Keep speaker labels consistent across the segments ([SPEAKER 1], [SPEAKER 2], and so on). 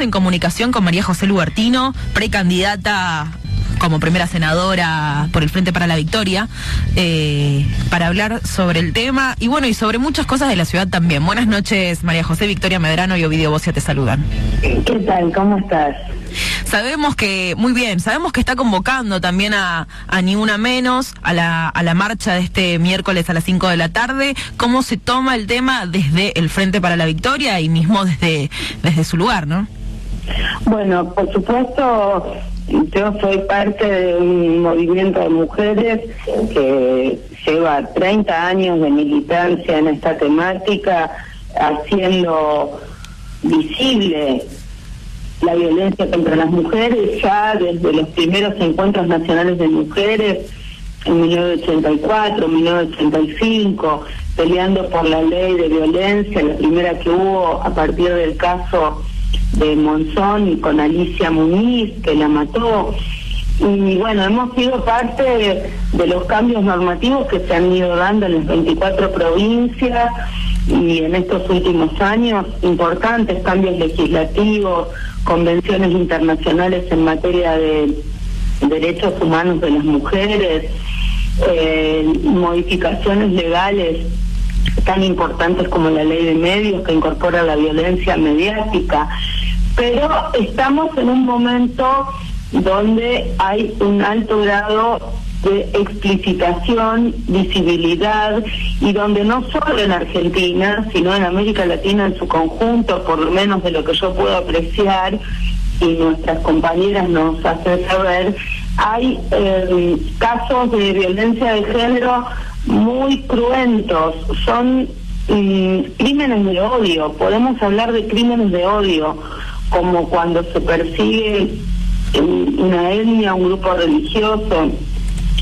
[SPEAKER 1] en comunicación con María José Lubertino, precandidata como primera senadora por el Frente para la Victoria, para hablar sobre el tema y bueno, y sobre muchas cosas de la ciudad también. Buenas noches, María José. Victoria Medrano y Ovidio Bocia te saludan.
[SPEAKER 2] ¿Qué tal? ¿Cómo estás?
[SPEAKER 1] Sabemos que, muy bien, sabemos que está convocando también a Ni Una Menos, a la marcha de este miércoles a las 5 de la tarde. ¿Cómo se toma el tema desde el Frente para la Victoria y mismo desde su lugar, no?
[SPEAKER 2] Bueno, por supuesto, yo soy parte de un movimiento de mujeres que lleva 30 años de militancia en esta temática, haciendo visible la violencia contra las mujeres ya desde los primeros encuentros nacionales de mujeres en 1984, 1985, peleando por la ley de violencia, la primera que hubo a partir del caso de Monzón y con Alicia Muniz, que la mató. Y bueno, hemos sido parte de los cambios normativos que se han ido dando en las 24 provincias y en estos últimos años, importantes cambios legislativos, convenciones internacionales en materia de derechos humanos de las mujeres, modificaciones legales tan importantes como la ley de medios que incorpora la violencia mediática. Pero estamos en un momento donde hay un alto grado de explicitación, visibilidad, y donde no solo en Argentina, sino en América Latina en su conjunto, por lo menos de lo que yo puedo apreciar, y nuestras compañeras nos hacen saber, hay casos de violencia de género muy cruentos, son crímenes de odio, podemos hablar de crímenes de odio, como cuando se persigue una etnia, un grupo religioso.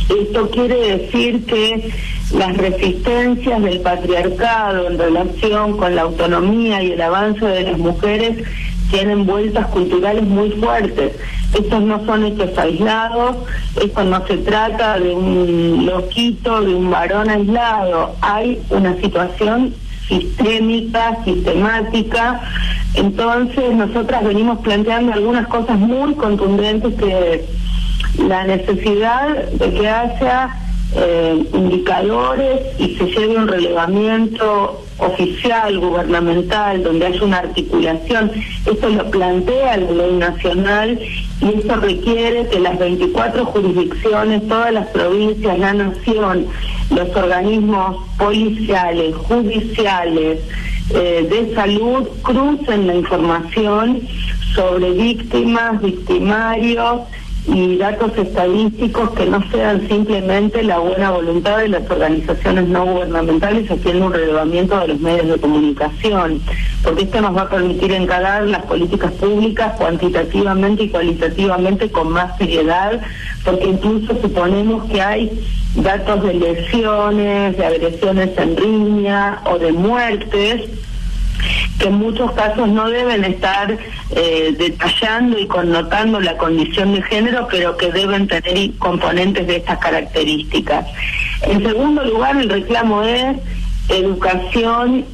[SPEAKER 2] Esto quiere decir que las resistencias del patriarcado en relación con la autonomía y el avance de las mujeres tienen vueltas culturales muy fuertes. Estos no son hechos aislados, esto no se trata de un loquito, de un varón aislado. Hay una situación sistémica, sistemática. Entonces nosotras venimos planteando algunas cosas muy contundentes, que la necesidad de que haya indicadores y se lleve un relevamiento oficial, gubernamental, donde haya una articulación. Esto lo plantea la ley nacional y esto requiere que las 24 jurisdicciones, todas las provincias, la nación, los organismos policiales, judiciales, de salud, crucen la información sobre víctimas, victimarios y datos estadísticos que no sean simplemente la buena voluntad de las organizaciones no gubernamentales haciendo un relevamiento de los medios de comunicación, porque esto nos va a permitir encarar las políticas públicas cuantitativamente y cualitativamente con más seriedad, porque incluso suponemos que hay datos de lesiones, de agresiones en riña o de muertes, que en muchos casos no deben estar detallando y connotando la condición de género, pero que deben tener componentes de estas características. En segundo lugar, el reclamo es educación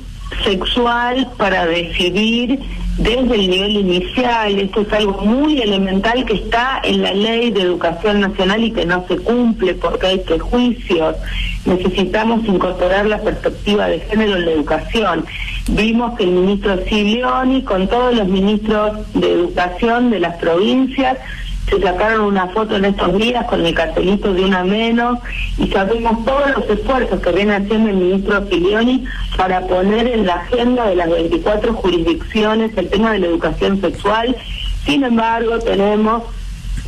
[SPEAKER 2] sexual para decidir desde el nivel inicial. Esto es algo muy elemental que está en la Ley de Educación Nacional y que no se cumple porque hay prejuicios. Necesitamos incorporar la perspectiva de género en la educación. Vimos que el ministro Silioni, con todos los ministros de educación de las provincias, se sacaron una foto en estos días con el cartelito de Una Menos, y sabemos todos los esfuerzos que viene haciendo el ministro Silioni para poner en la agenda de las 24 jurisdicciones el tema de la educación sexual. Sin embargo, tenemos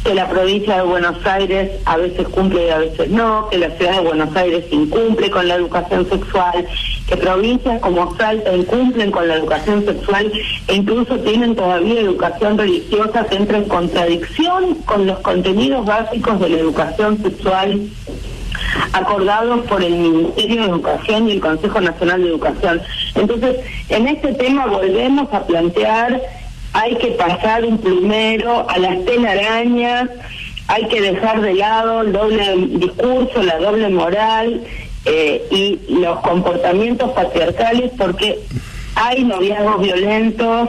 [SPEAKER 2] que la provincia de Buenos Aires a veces cumple y a veces no, que la ciudad de Buenos Aires incumple con la educación sexual, que provincias como Salta incumplen con la educación sexual e incluso tienen todavía educación religiosa que entra en contradicción con los contenidos básicos de la educación sexual acordados por el Ministerio de Educación y el Consejo Nacional de Educación. Entonces, en este tema volvemos a plantear: hay que pasar un plumero a las telarañas, hay que dejar de lado el doble discurso, la doble moral y los comportamientos patriarcales, porque hay noviazgos violentos,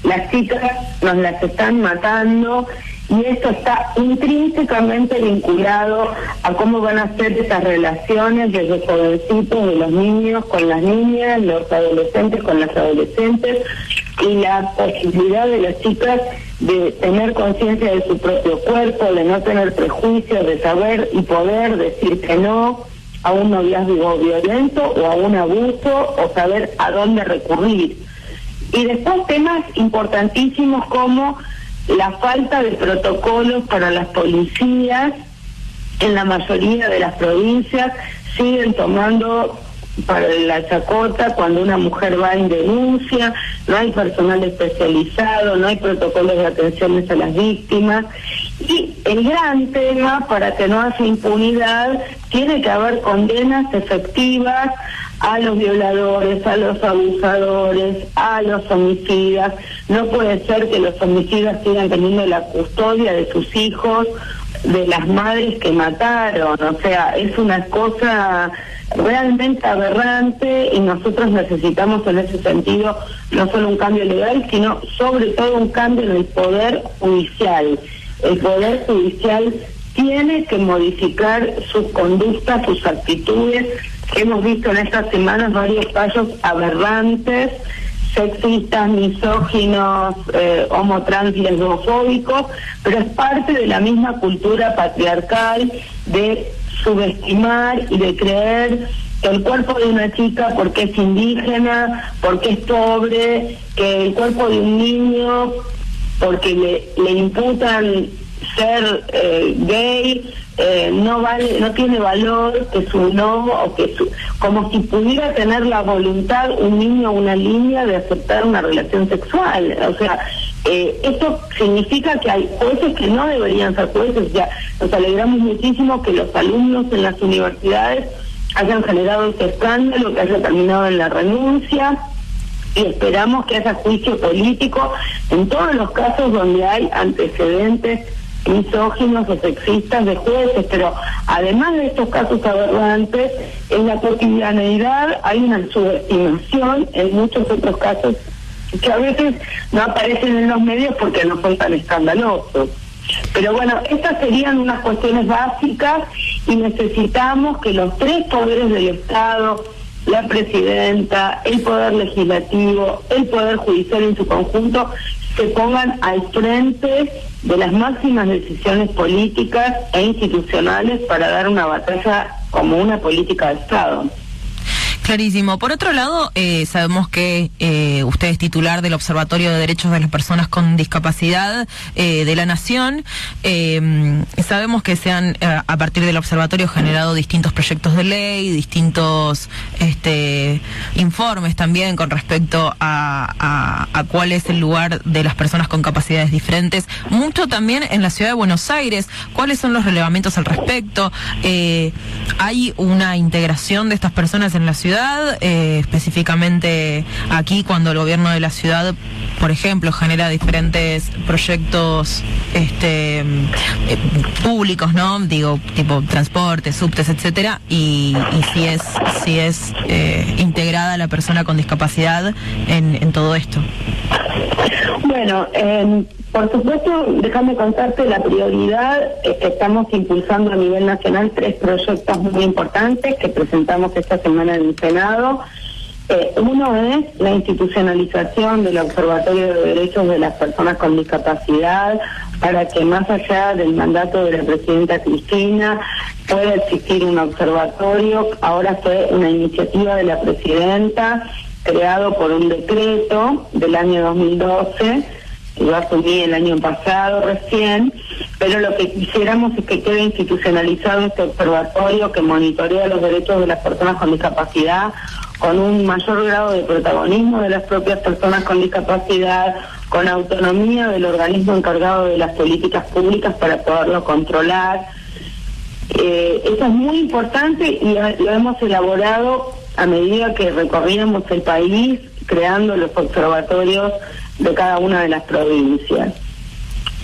[SPEAKER 2] las chicas nos las están matando, y esto está intrínsecamente vinculado a cómo van a ser esas relaciones desde jovencitos, de los niños con las niñas, los adolescentes con las adolescentes, y la posibilidad de las chicas de tener conciencia de su propio cuerpo, de no tener prejuicios, de saber y poder decir que no a un noviazgo violento o a un abuso, o saber a dónde recurrir. Y después temas importantísimos como la falta de protocolos para las policías. En la mayoría de las provincias siguen tomando para la chacota cuando una mujer va en denuncia, no hay personal especializado, no hay protocolos de atenciones a las víctimas. Y el gran tema, para que no haya impunidad, tiene que haber condenas efectivas a los violadores, a los abusadores, a los homicidas. No puede ser que los homicidas sigan teniendo la custodia de sus hijos, de las madres que mataron. O sea, es una cosa realmente aberrante, y nosotros necesitamos en ese sentido no solo un cambio legal, sino sobre todo un cambio en el Poder Judicial. El Poder Judicial tiene que modificar sus conductas, sus actitudes. Hemos visto en estas semanas varios fallos aberrantes, sexistas, misóginos, homo, trans y lesbofóbicos, pero es parte de la misma cultura patriarcal de subestimar y de creer que el cuerpo de una chica, porque es indígena, porque es pobre, que el cuerpo de un niño, porque le imputan ser gay, no vale, no tiene valor, que su no, o que como si pudiera tener la voluntad un niño o una niña de aceptar una relación sexual. O sea, esto significa que hay jueces que no deberían ser jueces. Ya nos alegramos muchísimo que los alumnos en las universidades hayan generado este escándalo, que haya terminado en la renuncia, y esperamos que haya juicio político en todos los casos donde hay antecedentes misóginos o sexistas de jueces. Pero además de estos casos aberrantes, en la cotidianeidad hay una subestimación en muchos otros casos que a veces no aparecen en los medios porque no son tan escandalosos. Pero bueno, estas serían unas cuestiones básicas, y necesitamos que los tres poderes del Estado, la presidenta, el poder legislativo, el poder judicial en su conjunto, se pongan al frente de las máximas decisiones políticas e institucionales para dar una batalla como una política de Estado.
[SPEAKER 1] Clarísimo. Por otro lado, sabemos que usted es titular del Observatorio de Derechos de las Personas con Discapacidad de la Nación. Sabemos que se han, a partir del observatorio, generado distintos proyectos de ley, distintos informes también con respecto a cuál es el lugar de las personas con capacidades diferentes. Mucho también en la ciudad de Buenos Aires. ¿Cuáles son los relevamientos al respecto? ¿Hay una integración de estas personas en la ciudad? Específicamente aquí, cuando el gobierno de la ciudad, por ejemplo, genera diferentes proyectos públicos, ¿no? Digo, tipo transporte, subtes, etcétera, y si es integrada la persona con discapacidad en todo esto.
[SPEAKER 2] Bueno, por supuesto, déjame contarte la prioridad. Estamos impulsando a nivel nacional 3 proyectos muy importantes que presentamos esta semana en el Senado. Uno es la institucionalización del Observatorio de Derechos de las Personas con Discapacidad, para que más allá del mandato de la presidenta Cristina pueda existir un observatorio. Ahora fue una iniciativa de la presidenta, creado por un decreto del año 2012, yo asumí el año pasado recién, pero lo que quisiéramos es que quede institucionalizado este observatorio que monitorea los derechos de las personas con discapacidad, con un mayor grado de protagonismo de las propias personas con discapacidad, con autonomía del organismo encargado de las políticas públicas para poderlo controlar. Eso es muy importante, y lo hemos elaborado a medida que recorríamos el país, creando los observatorios de cada una de las provincias.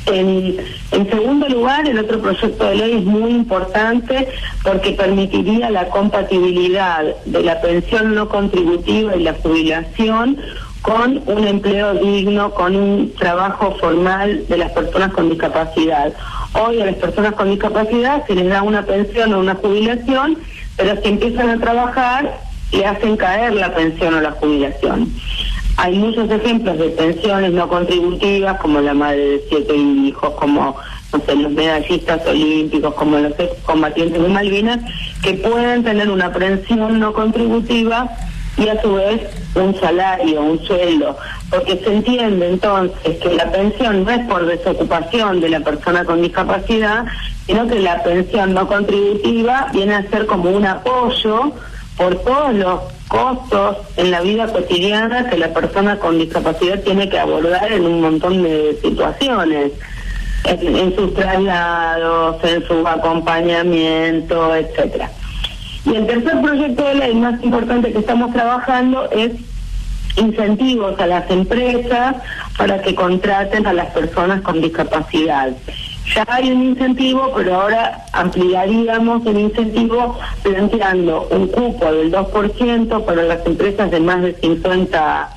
[SPEAKER 2] En segundo lugar, el otro proyecto de ley es muy importante porque permitiría la compatibilidad de la pensión no contributiva y la jubilación con un empleo digno, con un trabajo formal de las personas con discapacidad. Hoy a las personas con discapacidad se les da una pensión o una jubilación, pero si empiezan a trabajar le hacen caer la pensión o la jubilación. Hay muchos ejemplos de pensiones no contributivas, como la madre de 7 hijos, como no sé, los medallistas olímpicos, como los excombatientes de Malvinas, que pueden tener una pensión no contributiva y a su vez un salario, un sueldo, porque se entiende entonces que la pensión no es por desocupación de la persona con discapacidad, sino que la pensión no contributiva viene a ser como un apoyo por todos los costos en la vida cotidiana que la persona con discapacidad tiene que abordar en un montón de situaciones, en sus traslados, en su acompañamiento, etcétera. Y el tercer proyecto de ley más importante que estamos trabajando es incentivos a las empresas para que contraten a las personas con discapacidad. Ya hay un incentivo, pero ahora ampliaríamos el incentivo planteando un cupo del 2% para las empresas de más de 50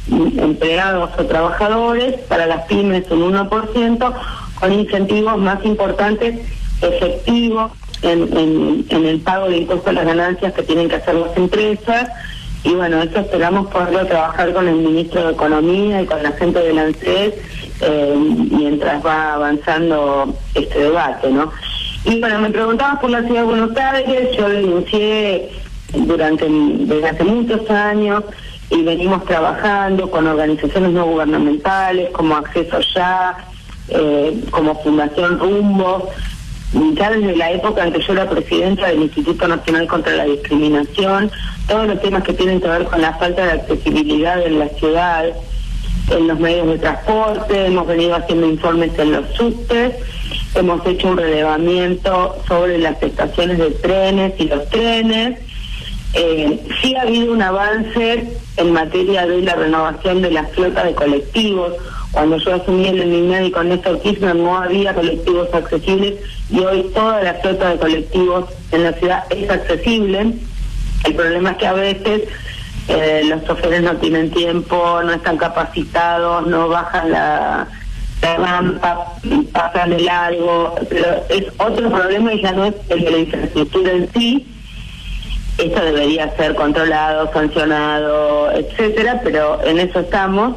[SPEAKER 2] empleados o trabajadores, para las pymes un 1%, con incentivos más importantes, efectivos, en el pago de impuestos a las ganancias que tienen que hacer las empresas. Y bueno, eso esperamos poderlo trabajar con el ministro de Economía y con la gente del ANSES mientras va avanzando este debate, ¿no? Y bueno, me preguntabas por la Ciudad de Buenos Aires. Yo denuncié desde hace muchos años y venimos trabajando con organizaciones no gubernamentales como Acceso Ya, como Fundación Rumbo, ya desde la época en que yo era presidenta del Instituto Nacional contra la Discriminación, todos los temas que tienen que ver con la falta de accesibilidad en la ciudad, en los medios de transporte, hemos venido haciendo informes en los subtes, hemos hecho un relevamiento sobre las estaciones de trenes y los trenes. Sí ha habido un avance en materia de la renovación de la flota de colectivos. Cuando yo asumí el MINEDI con Néstor Kirchner no había colectivos accesibles y hoy toda la flota de colectivos en la ciudad es accesible. El problema es que a veces los choferes no tienen tiempo, no están capacitados, no bajan la rampa, pasan de largo, pero es otro problema y ya no es el de la infraestructura en sí. Esto debería ser controlado, sancionado, etcétera, pero en eso estamos.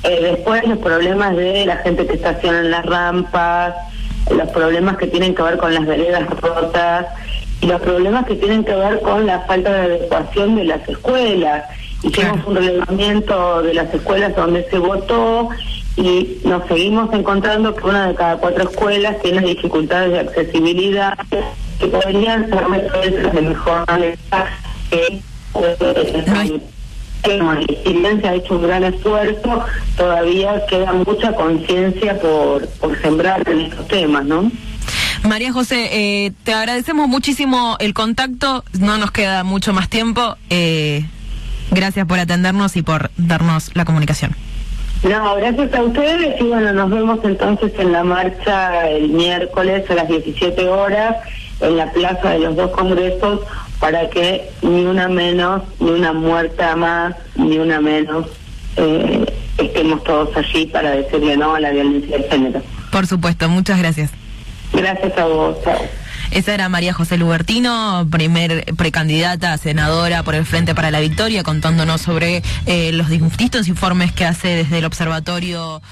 [SPEAKER 2] Después los problemas de la gente que estaciona en las rampas, los problemas que tienen que ver con las veredas rotas y los problemas que tienen que ver con la falta de adecuación de las escuelas. Hicimos un relevamiento de las escuelas donde se votó y nos seguimos encontrando que una de cada 4 escuelas tiene dificultades de accesibilidad que podrían ser metros de mejor manera. Si bien se ha hecho un gran esfuerzo, todavía queda mucha conciencia por sembrar en estos temas, ¿no?
[SPEAKER 1] María José, te agradecemos muchísimo el contacto, no nos queda mucho más tiempo. Gracias por atendernos y por darnos la comunicación.
[SPEAKER 2] No, gracias a ustedes y bueno, nos vemos entonces en la marcha el miércoles a las 17 horas en la Plaza de los Dos Congresos para que ni una menos, ni una muerta más, ni una menos, estemos todos allí para decirle no a la violencia de género.
[SPEAKER 1] Por supuesto, muchas gracias.
[SPEAKER 2] Gracias a vos, chao.
[SPEAKER 1] Esa era María José Lubertino, primer precandidata a senadora por el Frente para la Victoria, contándonos sobre los distintos informes que hace desde el Observatorio